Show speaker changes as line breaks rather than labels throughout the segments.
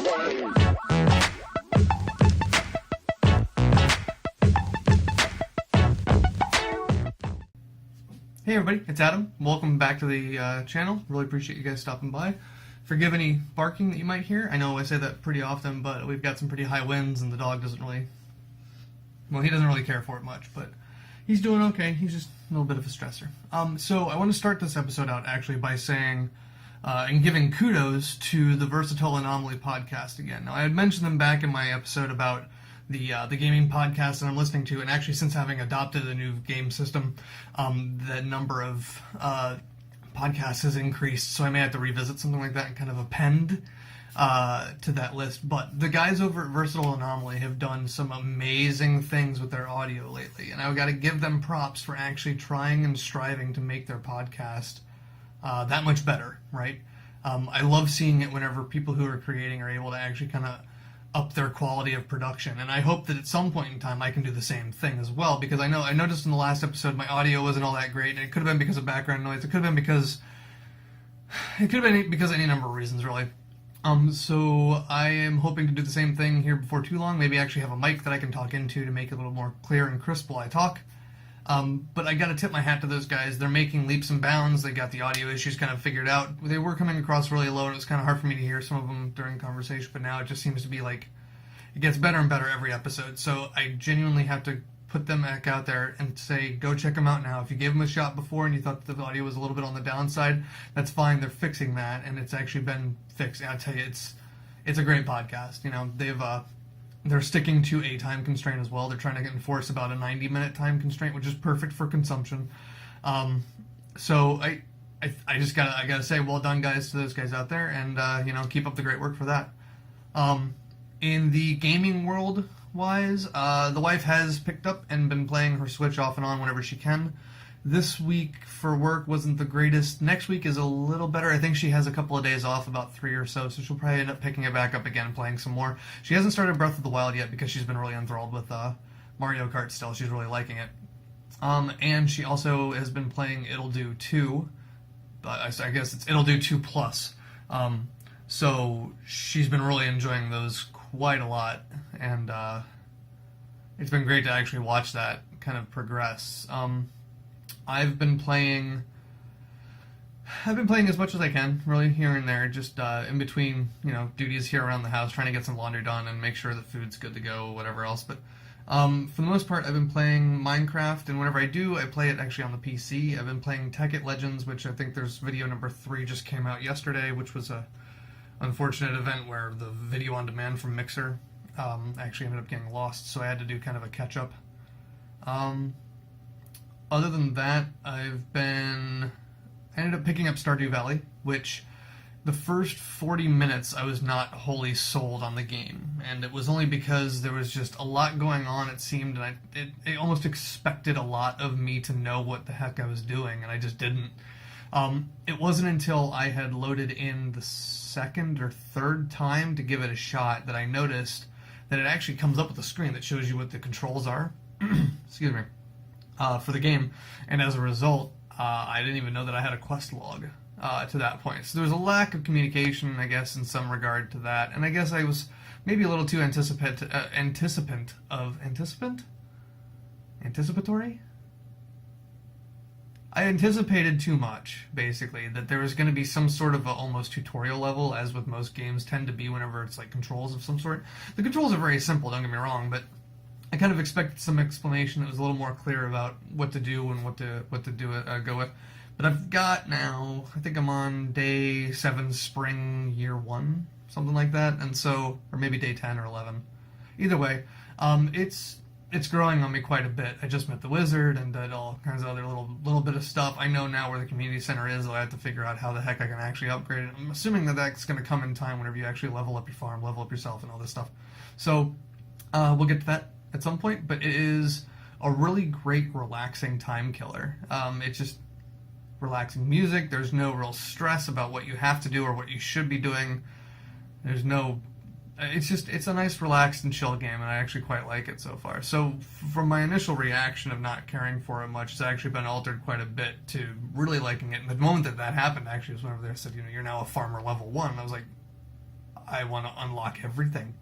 Hey everybody, it's Adam. Welcome back to the channel. Really appreciate you guys stopping by. Forgive any barking that you might hear. I know I say that pretty often, but we've got some pretty high winds and the dog doesn't really, well, he doesn't really care for it much, but he's doing okay. He's just a little bit of a stressor. So I want to start this episode out actually by saying and giving kudos to the Versatile Anomaly podcast again. Now, I had mentioned them back in my episode about the gaming podcast that I'm listening to, and actually since having adopted a new game system, the number of podcasts has increased, so I may have to revisit something like that and kind of append to that list. But the guys over at Versatile Anomaly have done some amazing things with their audio lately, and I've got to give them props for actually trying and striving to make their podcast that much better, right? I love seeing it whenever people who are creating are able to actually kind of up their quality of production, and I hope that at some point in time I can do the same thing as well, because I noticed in the last episode my audio wasn't all that great, and it could have been because of background noise, it could have been because of any number of reasons, really. So I am hoping to do the same thing here before too long, maybe actually have a mic that I can talk into to make it a little more clear and crisp while I talk. But I gotta tip my hat to those guys. They're making leaps and bounds. They got the audio issues kind of figured out. They were coming across really low, and it was kind of hard for me to hear some of them during conversation, but now it just seems to be like it gets better and better every episode. So I genuinely have to put them back out there and say, go check them out now. If you gave them a shot before and you thought the audio was a little bit on the downside, that's fine. They're fixing that, and it's actually been fixed. And I tell you, it's a great podcast. You know, they're sticking to a time constraint as well. They're trying to enforce about a 90-minute time constraint, which is perfect for consumption. So I gotta say, well done, guys, to those guys out there, and keep up the great work for that. In the gaming world wise, the wife has picked up and been playing her Switch off and on whenever she can. This week for work wasn't the greatest. Next week is a little better. I think she has a couple of days off, about 3 or so she'll probably end up picking it back up again and playing some more. She hasn't started Breath of the Wild yet because she's been really enthralled with Mario Kart still. She's really liking it. And she also has been playing It'll Do 2, but I guess it's It'll Do 2 Plus. So she's been really enjoying those quite a lot, and it's been great to actually watch that kind of progress. I've been playing as much as I can, really, here and there, just in between, duties here around the house, trying to get some laundry done and make sure the food's good to go, whatever else. But for the most part, I've been playing Minecraft, and whenever I do, I play it actually on the PC. I've been playing Tekkit Legends, which I think there's video number 3 just came out yesterday, which was a unfortunate event where the video on demand from Mixer actually ended up getting lost, so I had to do kind of a catch-up. Other than that, I ended up picking up Stardew Valley, which the first 40 minutes I was not wholly sold on the game, and it was only because there was just a lot going on, it seemed, and it almost expected a lot of me to know what the heck I was doing, and I just didn't. It wasn't until I had loaded in the second or third time to give it a shot that I noticed that it actually comes up with a screen that shows you what the controls are. Excuse me. For the game, and as a result, I didn't even know that I had a quest log to that point. So there was a lack of communication, I guess, in some regard to that, and I guess I was maybe a little too anticipatory? I anticipated too much, basically, that there was going to be some sort of a almost tutorial level, as with most games tend to be whenever it's like controls of some sort. The controls are very simple, don't get me wrong, but I kind of expected some explanation that was a little more clear about what to do and what to go with. But I've got now, I think I'm on day 7, spring, year 1, something like that, and so, or maybe day 10 or 11. Either way, it's growing on me quite a bit. I just met the wizard and did all kinds of other little bit of stuff. I know now where the community center is, so I have to figure out how the heck I can actually upgrade it. I'm assuming that that's going to come in time whenever you actually level up your farm, level up yourself, and all this stuff. So, we'll get to that at some point, but it is a really great, relaxing time killer. It's just relaxing music. There's no real stress about what you have to do or what you should be doing. There's no... It's a nice, relaxed and chill game, and I actually quite like it so far. So, from my initial reaction of not caring for it much, it's actually been altered quite a bit to really liking it. And the moment that happened, actually, was whenever they said, you're now a farmer level 1, and I was like, I want to unlock everything.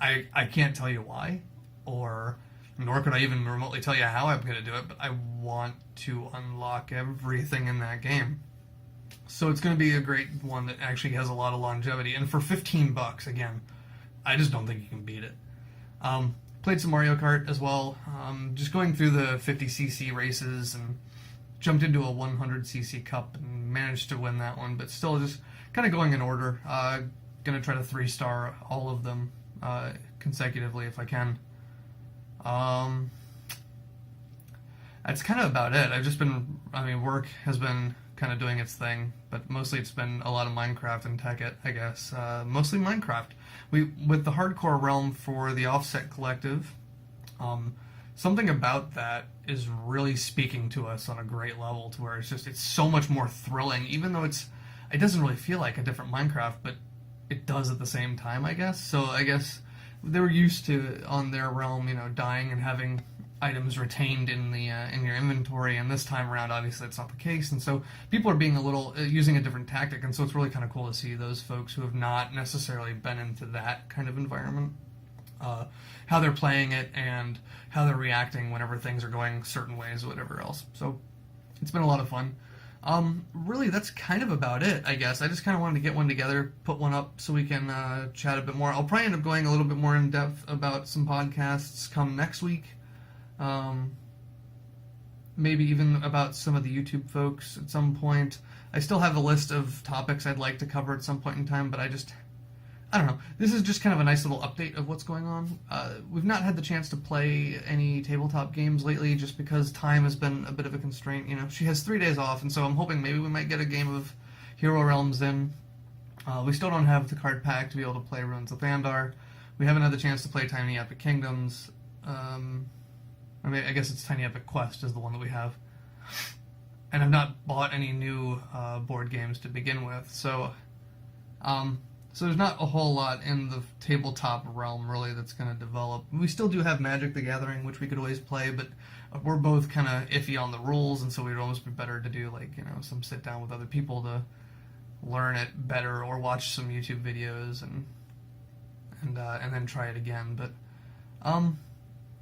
I can't tell you why, or nor could I even remotely tell you how I'm going to do it, but I want to unlock everything in that game. So it's going to be a great one that actually has a lot of longevity. And for $15, again, I just don't think you can beat it. Played some Mario Kart as well, just going through the 50cc races, and jumped into a 100cc cup and managed to win that one, but still just kind of going in order. Going to try to 3-star all of them consecutively if I can. That's kind of about it. I've just been, work has been kind of doing its thing, but mostly it's been a lot of Minecraft and Tekkit, I guess. Mostly Minecraft. With the hardcore realm for the Offset Collective, something about that is really speaking to us on a great level, to where it's so much more thrilling, even though it doesn't really feel like a different Minecraft, but it does at the same time, I guess. So I guess they were used to, on their realm, dying and having items retained in the in your inventory, and this time around, obviously, that's not the case, and so people are being using a different tactic, and so it's really kind of cool to see those folks who have not necessarily been into that kind of environment, how they're playing it and how they're reacting whenever things are going certain ways or whatever else. So it's been a lot of fun. Really, that's kind of about it, I guess. I just kind of wanted to get one together, put one up so we can chat a bit more. I'll probably end up going a little bit more in depth about some podcasts come next week. Maybe even about some of the YouTube folks at some point. I still have a list of topics I'd like to cover at some point in time, but I don't know. This is just kind of a nice little update of what's going on. We've not had the chance to play any tabletop games lately just because time has been a bit of a constraint. She has 3 days off, and so I'm hoping maybe we might get a game of Hero Realms in. We still don't have the card pack to be able to play Ruins of Thandar. We haven't had the chance to play Tiny Epic Kingdoms. I guess it's Tiny Epic Quest is the one that we have. And I've not bought any new board games to begin with, so there's not a whole lot in the tabletop realm, really, that's going to develop. We still do have Magic the Gathering, which we could always play, but we're both kind of iffy on the rules, and so we'd almost be better to do, some sit-down with other people to learn it better, or watch some YouTube videos and then try it again. But,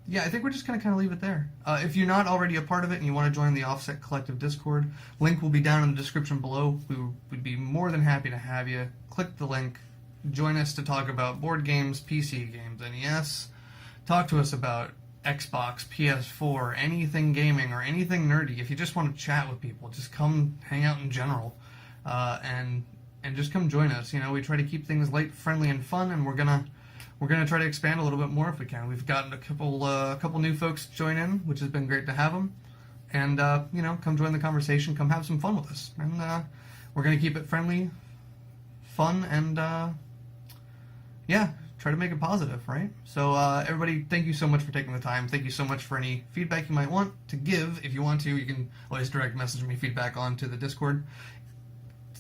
yeah, I think we're just going to kind of leave it there. If you're not already a part of it and you want to join the Offset Collective Discord, link will be down in the description below. We would be more than happy to have you. Click the link. Join us to talk about board games, PC games, NES. Talk to us about Xbox, PS4, anything gaming or anything nerdy. If you just want to chat with people, just come hang out in general, and just come join us. We try to keep things light, friendly, and fun, and we're gonna try to expand a little bit more if we can. We've gotten a couple new folks join in, which has been great to have them. And come join the conversation. Come have some fun with us. And we're gonna keep it friendly, fun, and try to make it positive, right? So everybody, thank you so much for taking the time. Thank you so much for any feedback you might want to give. If you want to, you can always direct message me feedback onto the Discord.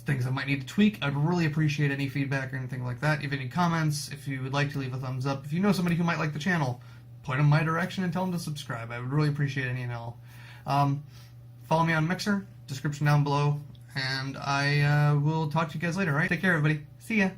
Things I might need to tweak. I'd really appreciate any feedback or anything like that. If you have any comments, if you would like to leave a thumbs up, if you know somebody who might like the channel, point them my direction and tell them to subscribe. I would really appreciate any and all. Follow me on Mixer, description down below, and I will talk to you guys later, all right? Take care, everybody. See ya.